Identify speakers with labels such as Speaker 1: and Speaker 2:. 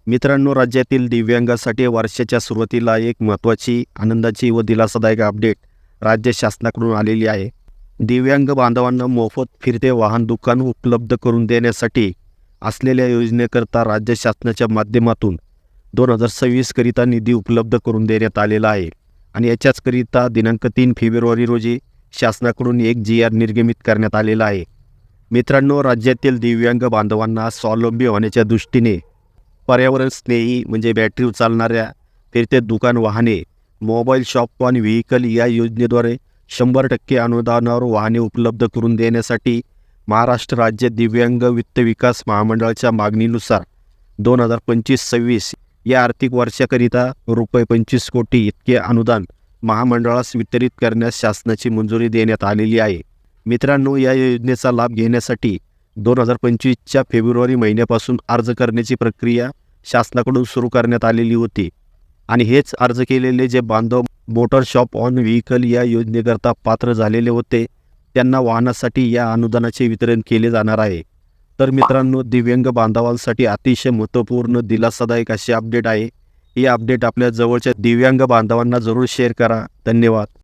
Speaker 1: मित्रांनो, राज्यातील दिव्यांगासाठी वर्षाच्या सुरुवातीला एक महत्त्वाची, आनंदाची व दिलासादायक अपडेट राज्य शासनाकडून आलेली आहे. दिव्यांग बांधवांना मोफत फिरते वाहन दुकान उपलब्ध करून देण्यासाठी असलेल्या योजनेकरता राज्य शासनाच्या माध्यमातून 2026 करिता निधी उपलब्ध करून देण्यात आलेला आहे. आणि याच्याचकरिता दिनांक 3 फेब्रुवारी रोजी शासनाकडून एक GR निर्गमित करण्यात आलेला आहे. मित्रांनो, राज्यातील दिव्यांग बांधवांना स्वावलंबी होण्याच्या दृष्टीने पर्यावरण स्नेही म्हणजे बॅटरीवर चालणाऱ्या फिरते दुकान वाहने, मोबाईल शॉप ऑन व्हेकल या योजनेद्वारे 100% अनुदानावर वाहने उपलब्ध करून देण्यासाठी महाराष्ट्र राज्य दिव्यांग वित्त विकास महामंडळाच्या मागणीनुसार 2025-26 या आर्थिक वर्षाकरिता रुपये 25 कोटी इतके अनुदान महामंडळास वितरित करण्यास शासनाची मंजुरी देण्यात आलेली आहे. मित्रांनो, या योजनेचा लाभ घेण्यासाठी 2025च्या फेब्रुवारी महिन्यापासून अर्ज करण्याची प्रक्रिया शासनाकडून सुरू करण्यात आलेली होती. आणि हेच अर्ज केलेले जे बांधव मोटर शॉप ऑन व्हेकल या योजनेकरता पात्र झालेले होते त्यांना वाहनासाठी या अनुदानाचे वितरण केले जाणार आहे. तर मित्रांनो, दिव्यांग बांधवांसाठी अतिशय महत्त्वपूर्ण दिलासादायक अशी अपडेट आहे. ही अपडेट आपल्या जवळच्या दिव्यांग बांधवांना जरूर शेअर करा. धन्यवाद.